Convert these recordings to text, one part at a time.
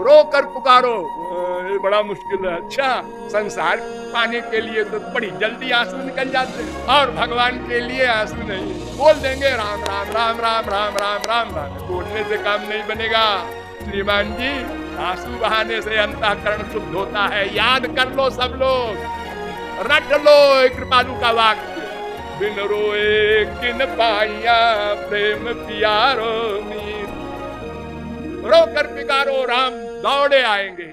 रो कर पुकारो। ये बड़ा मुश्किल है। अच्छा, संसार पाने के लिए तो बड़ी जल्दी आंसू निकल जाते हैं, और भगवान के लिए आंसू नहीं। बोल देंगे राम राम राम राम राम राम राम राम, बोलने से काम नहीं बनेगा श्रीमान जी। आंसू बहाने से अंतःकरण शुद्ध होता है। याद कर लो सब लोग, रट लो कृपालु का वाक्य, बिन रोए किन पाइया प्रेम प्यारो मीर। रो कर पिकारो, राम दौड़े आएंगे।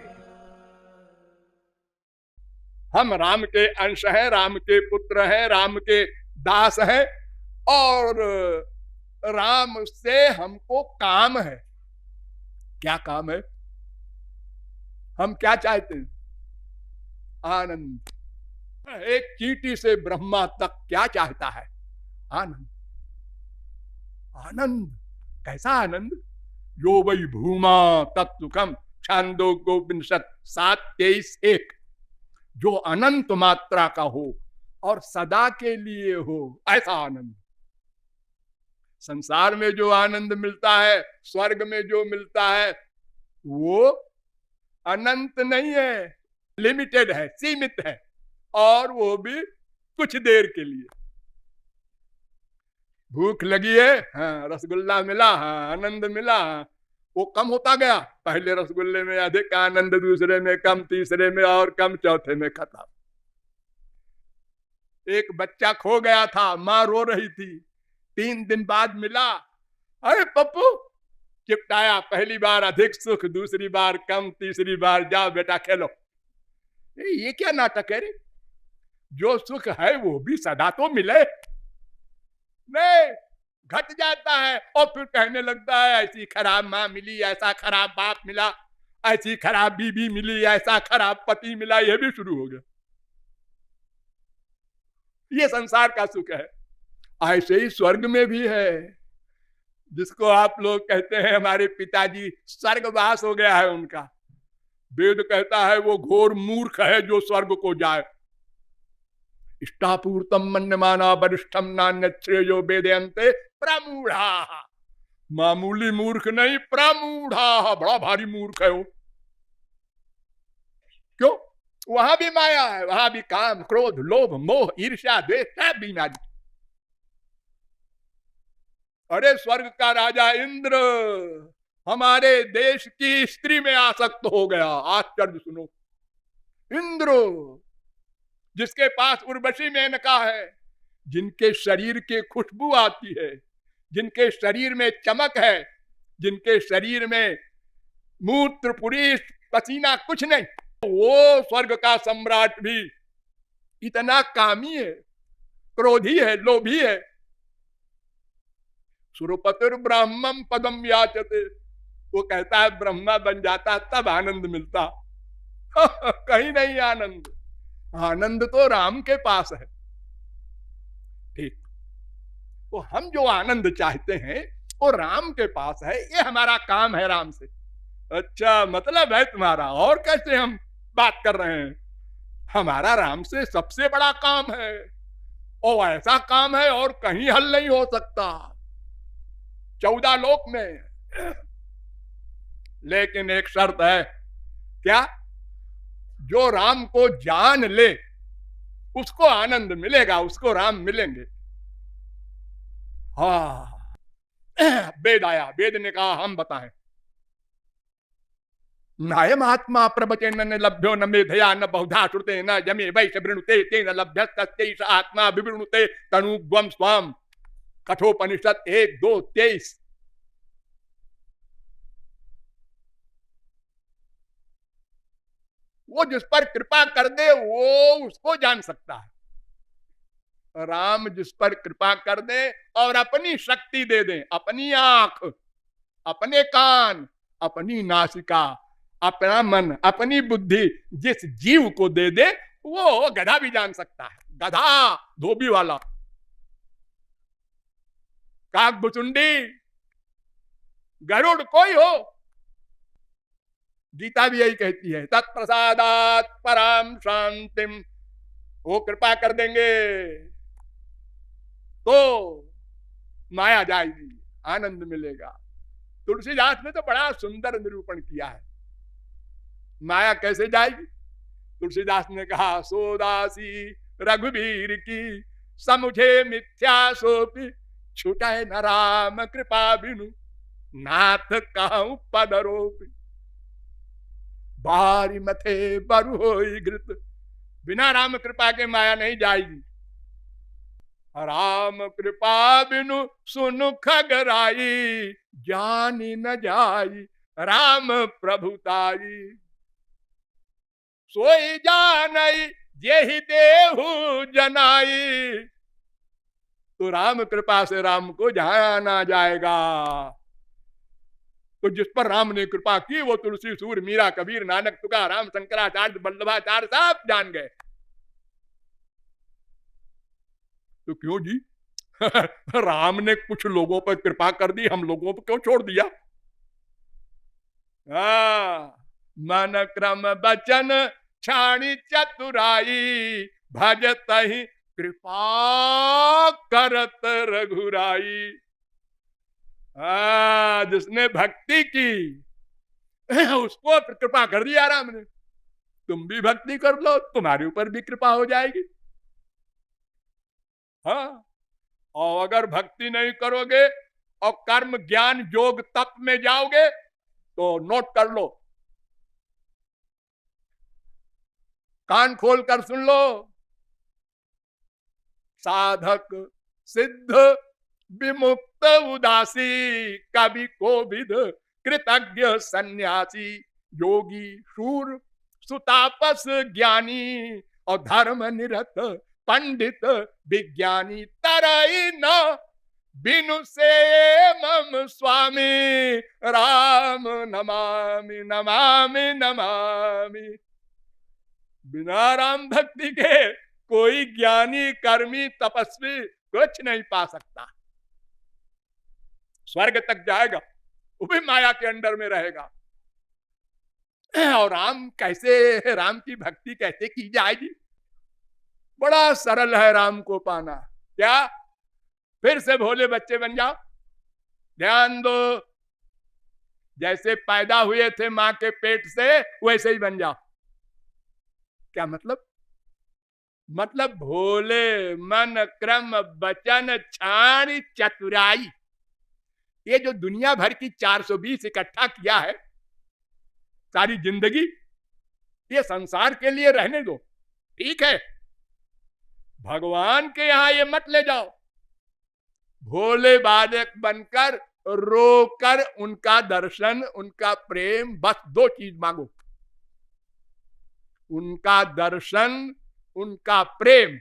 हम राम के अंश हैं, राम के पुत्र हैं, राम के दास हैं, और राम से हमको काम है। क्या काम है? हम क्या चाहते हैं? आनंद। एक चींटी से ब्रह्मा तक क्या चाहता है? आनंद। आनंद। कैसा आनंद? यो वही भूमा तत्सुखम, छांदोग्योपनिषद 7:23-1। जो अनंत मात्रा का हो और सदा के लिए हो, ऐसा आनंद। संसार में जो आनंद मिलता है, स्वर्ग में जो मिलता है, वो अनंत नहीं है, लिमिटेड है, सीमित है, और वो भी कुछ देर के लिए। भूख लगी है, हाँ, रसगुल्ला मिला, हाँ, आनंद मिला, हाँ, वो कम होता गया। पहले रसगुल्ले में अधिक आनंद, दूसरे में कम, तीसरे में और कम, चौथे में खत्म। एक बच्चा खो गया था, माँ रो रही थी, 3 दिन बाद मिला, अरे पप्पू, चिपटाया। पहली बार अधिक सुख, दूसरी बार कम, तीसरी बार जाओ बेटा खेलो। ये क्या नाटक है रे? जो सुख है वो भी सदा तो मिले नहीं, घट जाता है, और फिर कहने लगता है ऐसी खराब माँ मिली, ऐसा खराब बाप मिला, ऐसी खराब बीबी मिली, ऐसा खराब पति मिला। यह भी शुरू हो गया। ये संसार का सुख है। ऐसे ही स्वर्ग में भी है, जिसको आप लोग कहते हैं हमारे पिताजी स्वर्गवास हो गया है उनका। वेद कहता है वो घोर मूर्ख है जो स्वर्ग को जाए। इष्टापूर्तम मन्यमाना वरिष्ठम नान्य श्रेयो वेदयन्ते प्रमूढ़ा। मामूली मूर्ख नहीं, प्रमूढ़ा, बड़ा भारी मूर्ख है वो। क्यों? वहां भी माया है, वहां भी काम, क्रोध, लोभ, मोह, ईर्ष्या, द्वेष, सब बीमारी। अरे स्वर्ग का राजा इंद्र हमारे देश की स्त्री में आसक्त हो गया। आश्चर्य सुनो। इंद्र, जिसके पास उर्वशी मेनका है, जिनके शरीर की खुशबू आती है, जिनके शरीर में चमक है, जिनके शरीर में मूत्र, पुरीष, पसीना कुछ नहीं, वो स्वर्ग का सम्राट भी इतना कामी है, क्रोधी है, लोभी है। सुरपतिर ब्राह्मम पदम याचते, वो कहता है ब्रह्मा बन जाता तब आनंद मिलता। कहीं नहीं आनंद। आनंद तो राम के पास है। ठीक, तो हम जो आनंद चाहते हैं वो राम के पास है। ये हमारा काम है राम से। अच्छा, मतलब है तुम्हारा। और कैसे हम बात कर रहे हैं? हमारा राम से सबसे बड़ा काम है, और ऐसा काम है और कहीं हल नहीं हो सकता 14 लोक में। लेकिन एक शर्त है। क्या? जो राम को जान ले उसको आनंद मिलेगा, उसको राम मिलेंगे। हाँ, वेद आया, वेद ने कहा हम बताएं। नायम आत्मा प्रवचन न लभ्यो न मेधया न बहुधा श्रुते न जमे वैश वृणुते तेन लभ्यस्तैष आत्मा विवृणुते तनुग्वम स्वाम। कठोपनिषद 1-2-23। वो जिस पर कृपा कर दे वो उसको जान सकता है। राम जिस पर कृपा कर दे और अपनी शक्ति दे दे, अपनी आंख, अपने कान, अपनी नासिका, अपना मन, अपनी बुद्धि जिस जीव को दे दे, वो गधा भी जान सकता है। गधा, धोबी वाला, काकभुचुंडी, गरुड़, कोई हो। गीता भी यही कहती है, तत्प्रसादात पराम शांतिम। वो कृपा कर देंगे तो माया जाएगी, आनंद मिलेगा। तुलसीदास ने तो बड़ा सुंदर निरूपण किया है। माया कैसे जाएगी? तुलसीदास ने कहा, सोदासी रघुवीर की समुझे मिथ्या सोपी, छुटे न राम कृपा बिनु नाथ कहूं पदरोपी। बारी मथे बरु होई घृत, बिना राम कृपा के माया नहीं जाएगी। राम कृपा बिनु सुनु खगराई, जानी न जाई राम प्रभुताई। सोई जानई जेहि देहु जनाई, तो राम कृपा से राम को जाना जाएगा। तो जिस पर राम ने कृपा की वो तुलसी, सूर, मीरा, कबीर, नानक, तुकाराम, शंकराचार्य, वल्लभाचार्य सब जान गए। तो क्यों जी? राम ने कुछ लोगों पर कृपा कर दी, हम लोगों पर क्यों छोड़ दिया? मन क्रम बचन छाणी चतुराई, भजत ही कृपा करत रघुराई। जिसने भक्ति की उसको कृपा कर दिया राम ने। तुम भी भक्ति कर लो, तुम्हारे ऊपर भी कृपा हो जाएगी। हाँ, और अगर भक्ति नहीं करोगे और कर्म ज्ञान योग तप में जाओगे तो नोट कर लो, कान खोल कर सुन लो। साधक सिद्ध विमुक्त उदासी, कवि कोविद कृतज्ञ सन्यासी, योगी शूर सुतापस ज्ञानी और धर्म निरत पंडित विज्ञानी, तरई न बिनु से मम स्वामी, राम नमामि नमामि नमामि। बिना राम भक्ति के कोई ज्ञानी कर्मी तपस्वी कुछ नहीं पा सकता। स्वर्ग तक जाएगा, वो भी माया के अंडर में रहेगा। और राम की भक्ति कैसे की जाएगी? बड़ा सरल है राम को पाना। क्या? फिर से भोले बच्चे बन जाओ, ध्यान दो। जैसे पैदा हुए थे मां के पेट से, वैसे ही बन जाओ। क्या मतलब? मतलब भोले मन क्रम वचन छाणी चतुराई। ये जो दुनिया भर की 420 इकट्ठा किया है सारी जिंदगी, ये संसार के लिए रहने दो, ठीक है। भगवान के यहां ये मत ले जाओ। भोले बालक बनकर रोकर उनका दर्शन, उनका प्रेम, बस 2 चीज मांगो, उनका दर्शन, उनका प्रेम।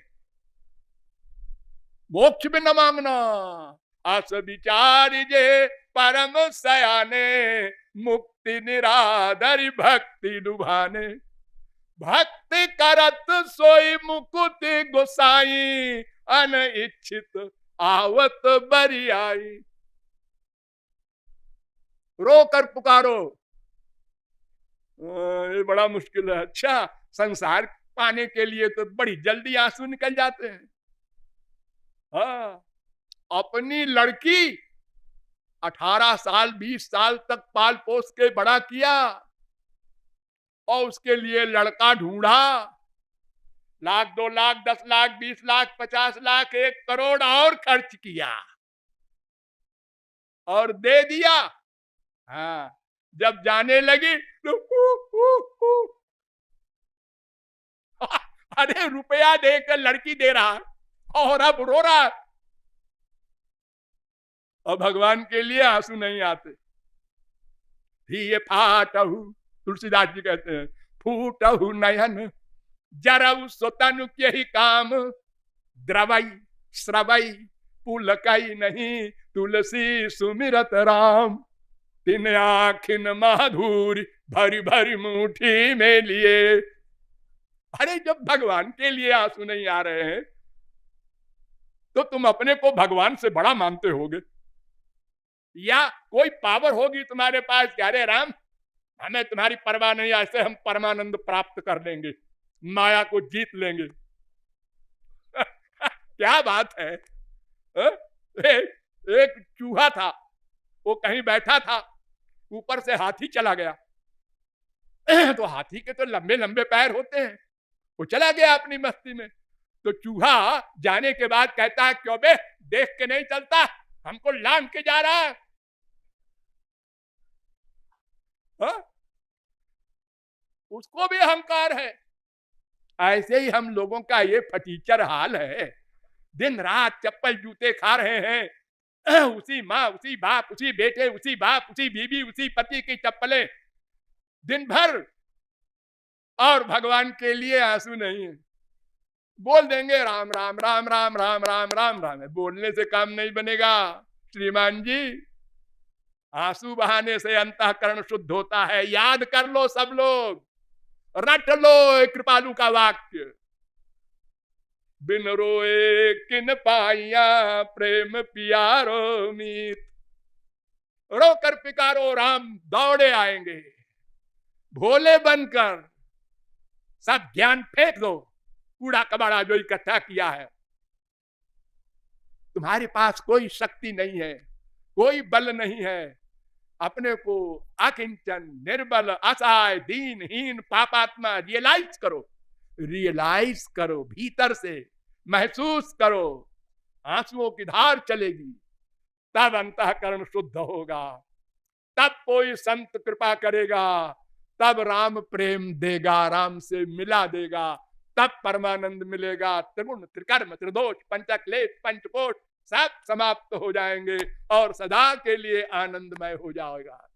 मोक्ष भी न मांगना। आस विचार जे परम सयाने, मुक्ति निरादरि भक्ति लुभाने। भक्ति करत सोई मुकुति गोसाई, अनइच्छित आवत बरियाई। रो कर पुकारो। ये बड़ा मुश्किल है। अच्छा, संसार पाने के लिए तो बड़ी जल्दी आंसू निकल जाते हैं। हाँ, अपनी लड़की 18 साल 20 साल तक पाल पोस के बड़ा किया और उसके लिए लड़का ढूंढा, 1 लाख 2 लाख 10 लाख 20 लाख 50 लाख 1 करोड़ और खर्च किया और दे दिया। हाँ, जब जाने लगी तो अरे रुपया देकर लड़की दे रहा है और अब रो रहा है। और भगवान के लिए आंसू नहीं आते। ये फाटहु, तुलसीदास जी कहते हैं, फूटहु नयन जरऊ सोतनु के ही काम, द्रवई श्रवई पुलकई नहीं तुलसी सुमिरत राम। 3 आँखिन माधुरी भरी भरी मुट्ठी में लिए। अरे जब भगवान के लिए आंसू नहीं आ रहे हैं तो तुम अपने को भगवान से बड़ा मानते होगे, या कोई पावर होगी तुम्हारे पास कि अरे राम हमें तुम्हारी परवाह नहीं, ऐसे हम परमानंद प्राप्त कर लेंगे, माया को जीत लेंगे। क्या बात है। एक चूहा था, वो कहीं बैठा था, ऊपर से हाथी चला गया, तो हाथी के तो लंबे लंबे पैर होते हैं, वो चला गया अपनी मस्ती में। तो चूहा जाने के बाद कहता है, क्यों बे देख के नहीं चलता, हमको लांग के जा रहा है। हा? उसको भी अहंकार है। ऐसे ही हम लोगों का ये फटीचर हाल है, दिन रात चप्पल जूते खा रहे हैं, उसी माँ उसी बाप उसी बेटे उसी बाप उसी बीबी उसी पति की चप्पलें दिन भर, और भगवान के लिए आंसू नहीं है। बोल देंगे राम राम राम राम राम राम राम राम, बोलने से काम नहीं बनेगा श्रीमान जी। आंसू बहाने से अंतःकरण शुद्ध होता है। याद कर लो सब लोग, रट लो कृपालु का वाक्य, बिन रोए किन पाइया प्रेम पियारो मीत। रो कर पिकारो राम दौड़े आएंगे। भोले बनकर सब ज्ञान फेंक दो, कूड़ा कबाड़ा जो इकट्ठा किया है। तुम्हारे पास कोई शक्ति नहीं है, कोई बल नहीं है। अपने को अकिंचन निर्बल असहाय दीनहीन पापात्मा रियलाइज करो, रियलाइज करो, भीतर से महसूस करो। आंसुओं की धार चलेगी, तब अंतःकरण शुद्ध होगा, तब कोई संत कृपा करेगा, तब राम प्रेम देगा, राम से मिला देगा, तब परमानंद मिलेगा। त्रिगुण त्रिकर्म त्रिदोष पंचक्लेश पंचकोश सब समाप्त हो जाएंगे और सदा के लिए आनंदमय हो जाएगा।